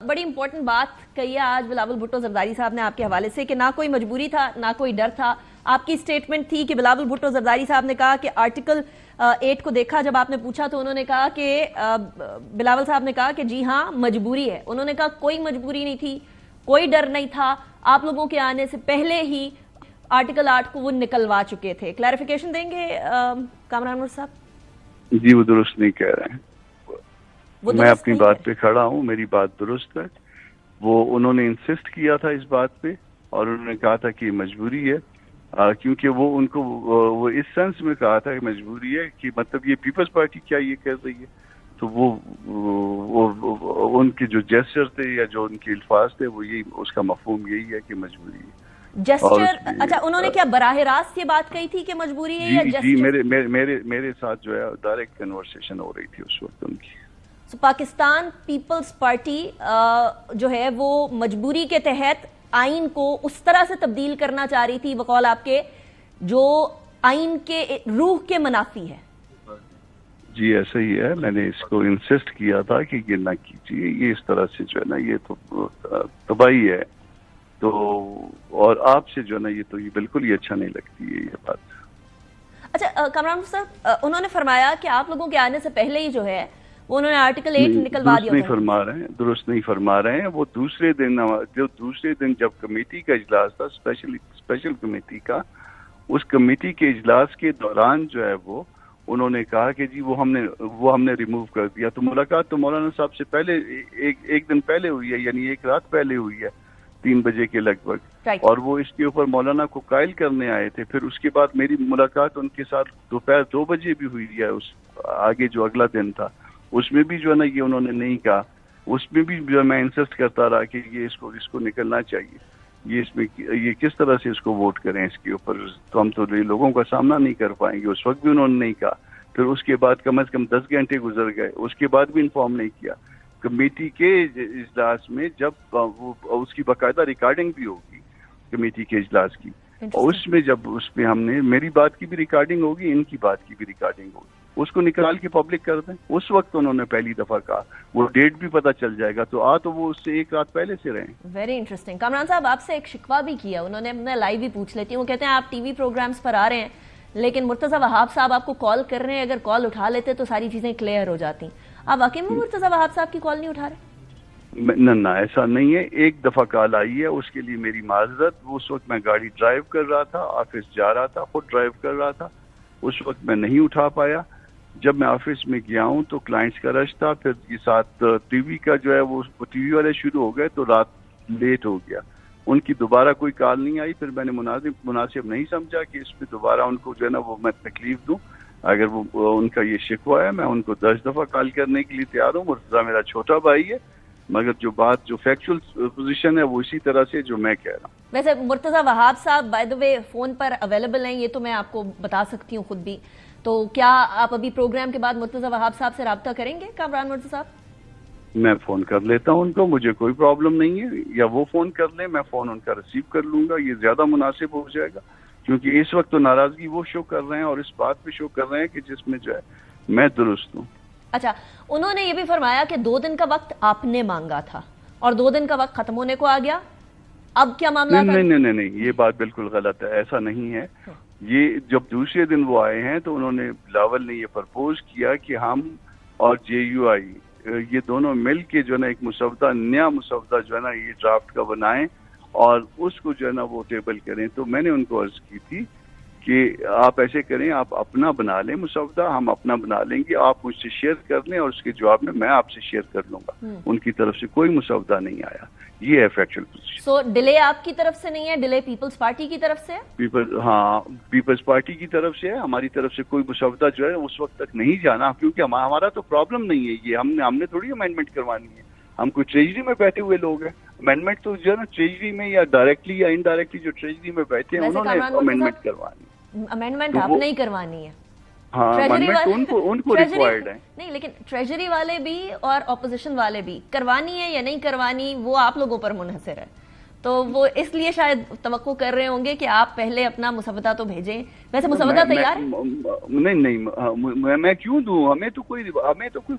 बड़ी इंपॉर्टेंट बात कही है आज बिलावल भुट्टो जरदारी साहब ने आपके हवाले से कि ना कोई मजबूरी था ना कोई डर था। आपकी स्टेटमेंट थी कि बिलावल भुट्टो जरदारी साहब ने कहा कि आर्टिकल 8 को देखा, जब आपने पूछा तो उन्होंने कहा कि बिलावल साहब ने कहा कि जी हाँ मजबूरी है। उन्होंने कहा कोई मजबूरी नहीं थी, कोई डर नहीं था, आप लोगों के आने से पहले ही आर्टिकल 8 को वो निकलवा चुके थे। क्लैरिफिकेशन देंगे कामरान मुर्श साहब? जी वो दुरुस्त नहीं कह रहे हैं। मैं अपनी बात पे खड़ा हूँ, मेरी बात दुरुस्त है। वो उन्होंने इंसिस्ट किया था इस बात पे और उन्होंने कहा था कि मजबूरी है, क्योंकि वो उनको वो इस सेंस में कहा था कि मजबूरी है कि मतलब ये पीपल्स पार्टी क्या ये कर रही है। तो वो उनके जो जेस्चर थे या जो उनके अल्फाज थे वो यही, उसका मफहूम यही है कि मजबूरी है। जेस्चर? अच्छा, उन्होंने क्या बराह रास्त ये बात कही थी कि मजबूरी है या जेस्चर? जी मेरे साथ जो है डायरेक्ट कन्वर्सेशन हो रही थी उस वक्त उनकी। पाकिस्तान पीपल्स पार्टी जो है वो मजबूरी के तहत आइन को उस तरह से तब्दील करना चाह रही थी बकौल आपके, जो आइन के रूह के मुनाफी है। जी ऐसा ही है, मैंने इसको इंसिस्ट किया था कि ये ना कीजिए, ये इस तरह से जो है ना ये तो तबाही है। तो और आपसे जो है ना ये बिल्कुल ही अच्छा नहीं लगती है ये बात। अच्छा कामरान साहब, उन्होंने फरमाया कि आप लोगों के आने से पहले ही जो है वो उन्होंने आर्टिकल 8 निकलवा दिया। दुरुस्त नहीं फरमा रहे हैं। वो दूसरे दिन जब कमेटी का इजलास था, स्पेशल कमेटी का, उस कमेटी के इजलास के दौरान जो है वो उन्होंने कहा कि जी वो हमने रिमूव कर दिया। तो मुलाकात तो मौलाना साहब से पहले एक दिन पहले हुई है, यानी एक रात पहले हुई है 3 बजे के लगभग। और वो इसके ऊपर मौलाना को कायल करने आए थे। फिर उसके बाद मेरी मुलाकात उनके साथ दोपहर 2 बजे भी हुई है। उस आगे जो अगला दिन था उसमें भी जो है ना ये उन्होंने नहीं कहा। उसमें भी जो मैं इंसिस्ट करता रहा कि ये इसको निकलना चाहिए, ये किस तरह से इसको वोट करें इसके ऊपर, तो हम तो लोगों का सामना नहीं कर पाएंगे। उस वक्त भी उन्होंने नहीं कहा। फिर उसके बाद कम से कम 10 घंटे गुजर गए, उसके बाद भी इन्फॉर्म नहीं किया। कमेटी के इजलास में जब उसकी बाकायदा रिकॉर्डिंग भी होगी कमेटी के इजलास की, और उसमें जब उसमें हमने मेरी बात की भी रिकॉर्डिंग होगी, इनकी बात की भी रिकॉर्डिंग होगी, उसको निकाल के पब्लिक कर दें। उस वक्त उन्होंने पहली दफा कहा, वो डेट भी पता चल जाएगा। तो वो उससे एक रात पहले से रहे। Very interesting. कामरान साहब आपसे एक शिकवा भी किया उन्होंने, मैं लाइव भी पूछ लेती हूँ। वो कहते हैं आप टीवी प्रोग्राम्स पर आ रहे हैं लेकिन मुर्तजा वहाब साहब आपको कॉल कर रहे हैं, अगर कॉल उठा लेते तो सारी चीजें क्लियर हो जाती। आप वाकई में मुर्तजा वहाब साहब की कॉल नहीं उठा रहे? ना ऐसा नहीं है। एक दफा कॉल आई है, उसके लिए मेरी माजरत। उस वक्त मैं गाड़ी ड्राइव कर रहा था, ऑफिस जा रहा था, खुद ड्राइव कर रहा था, उस वक्त मैं नहीं उठा पाया। जब मैं ऑफिस में गया हूं तो क्लाइंट्स का रश था, फिर ये साथ टीवी का जो है वो टीवी वाले शुरू हो गए तो रात लेट हो गया। उनकी दोबारा कोई कॉल नहीं आई। फिर मैंने मुनासिब नहीं समझा कि इसमें दोबारा उनको जो है ना वो मैं तकलीफ दूं। अगर वो उनका ये शिकवा है, मैं उनको 10 दफा कॉल करने के लिए तैयार हूँ। मुर्तजा मेरा छोटा भाई है, मगर जो फैक्चुअल पोजीशन है वो इसी तरह से जो मैं कह रहा हूँ। वैसे मुर्तजा वहाब साहब बाय द वे फोन पर अवेलेबल हैं, ये तो मैं आपको बता सकती हूँ खुद भी। तो क्या आप अभी प्रोग्राम के बाद मुर्तजा वहाब साहब से राब्ता करेंगे कामरान मुर्तजा साहब? मैं फोन कर लेता हूं उनको, मुझे कोई प्रॉब्लम नहीं है। या वो फोन कर ले, मैं फोन उनका रिसीव कर लूंगा, ये ज्यादा मुनासिब हो जाएगा। क्योंकि इस वक्त तो नाराजगी वो शो कर रहे हैं और इस बात पे शो कर रहे हैं कि जिसमें जो है मैं दुरुस्त हूँ। अच्छा, उन्होंने ये भी फरमाया कि 2 दिन का वक्त आपने मांगा था और 2 दिन का वक्त खत्म होने को आ गया। अब क्या मामला? नहीं, ये बात बिल्कुल गलत है, ऐसा नहीं है। ये जब दूसरे दिन वो आए हैं तो उन्होंने, बिलावल ने ये प्रपोज किया कि हम और JUI ये दोनों मिल के जो है ना एक नया मुसवदा जो है ना ये ड्राफ्ट का बनाएं और उसको जो है ना वो टेबल करें। तो मैंने उनको अर्ज की थी कि आप ऐसे करें, आप अपना बना लें मुसवदा, हम अपना बना लेंगे, आप मुझसे शेयर कर लें और उसके जवाब में मैं आपसे शेयर कर लूंगा। उनकी तरफ से कोई मुसवदा नहीं आया। ये है फैक्चुअल पोजीशन। सो डिले आपकी तरफ से नहीं है, डिले पीपल्स पार्टी की तरफ से है? पीपल्स पार्टी की तरफ से है। हमारी तरफ से कोई मुसवदा जो है उस वक्त तक नहीं जाना, क्योंकि हमारा तो प्रॉब्लम नहीं है ये। हमने थोड़ी अमेंडमेंट करवानी है। हम कोई ट्रेजरी में बैठे हुए लोग हैं। अमेंडमेंट तो जो है ना ट्रेजरी में या डायरेक्टली या इनडायरेक्टली जो ट्रेजरी में बैठे हैं उन्होंने अमेंडमेंट करवानी है। अमेंडमेंट आपने ही करवानी है। हाँ, अमेंडमेंट उनको रिक्वायर्ड है। नहीं, लेकिन ट्रेजरी वाले भी और ऑपोजिशन वाले भी करवानी है या नहीं करवानी वो आप लोगों पर मुनहसर है। تو وہ اس لیے شاید توقع کر رہے ہوں گے کہ آپ پہلے اپنا مسودہ تو بھیجیں. ویسے مسودہ تیار ہے؟ نہیں میں کیوں دوں؟ ہمیں تو کوئی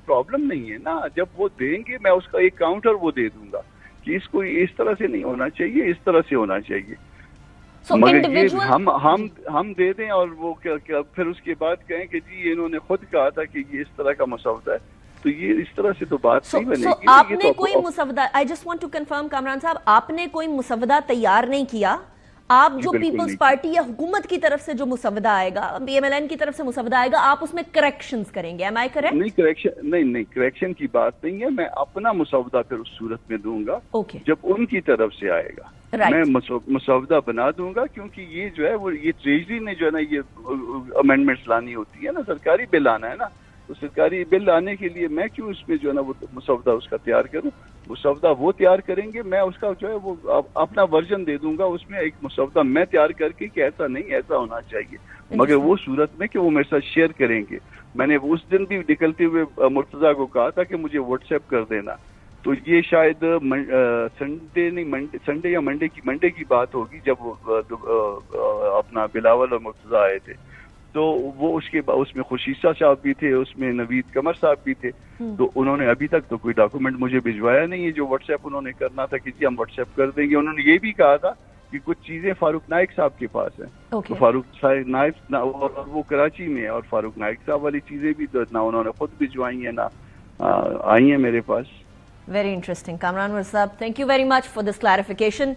پرابلم نہیں ہے نا. جب وہ دیں گے میں اس کا ایک کاؤنٹر وہ دے دوں گا کہ اس کو اس طرح سے نہیں ہونا چاہیے, اس طرح سے ہونا چاہیے. مگر یہ ہم دے دیں اور وہ پھر اس کے بعد کہیں کہ جی انہوں نے خود کہا تھا کہ یہ اس طرح کا مسودہ ہے, تو یہ اس طرح سے تو بات نہیں بنے گی. آپ نے کوئی مسودہ, I just want to confirm Kamran صاحب, آپ نے کوئی مسودہ تیار نہیں کیا. آپ جو پیپلز پارٹی یا حکومت کی طرف سے جو مسودہ آئے گا, پی ایم ایل این کی طرف سے مسودہ آئے گا, آپ اس میں کریکشنز کریں گے. am I correct؟ نہیں کریکشن کی بات نہیں ہے. میں اپنا مسودہ پھر اس صورت میں دوں گا جب ان کی طرف سے آئے گا. میں مسودہ بنا دوں گا, کیونکہ یہ جو ہے وہ یہ ٹریجری نے جو ہے نا یہ امینڈمنٹس لانی ہوتی ہے نا, سرکاری بل آنا ہے نا. تو سرکاری بل آنے کے لیے میں کیوں اس میں جو ہے نا وہ مسودہ اس کا تیار کروں. مسودہ وہ تیار کریں گے, میں اس کا جو ہے وہ اپنا ورژن دے دوں گا. اس میں ایک مسودہ میں تیار کر کے کہ ایسا نہیں, ایسا ہونا چاہیے, مگر وہ صورت میں کہ وہ میرے ساتھ شیئر کریں گے. میں نے اس دن بھی نکلتے ہوئے مرتضیٰ کو کہا تھا کہ مجھے واٹس ایپ کر دینا. تو یہ شاید سنڈے یا منڈے کی بات ہوگی جب اپنا بلاول اور مرتضیٰ آئے تھے. تو وہ اس میں خشیشہ صاحب بھی تھے, اس میں نوید قمر صاحب بھی تھے. تو انہوں نے ابھی تک تو کوئی ڈاکومنٹ مجھے بھجوایا نہیں ہے جو واٹس ایپ انہوں نے کرنا تھا کہ جی ہم واٹس ایپ کر دیں گے. انہوں نے یہ بھی کہا تھا کہ کچھ چیزیں فاروق نائک صاحب کے پاس ہیں. تو فاروق نائک وہ کراچی میں ہے, اور فاروق نائک صاحب والی چیزیں بھی نہ انہوں نے خود بھجوائی ہیں نہ آئی ہیں میرے پاس. Very interesting. Kamran Mir Saab, thank you very much for this clarification.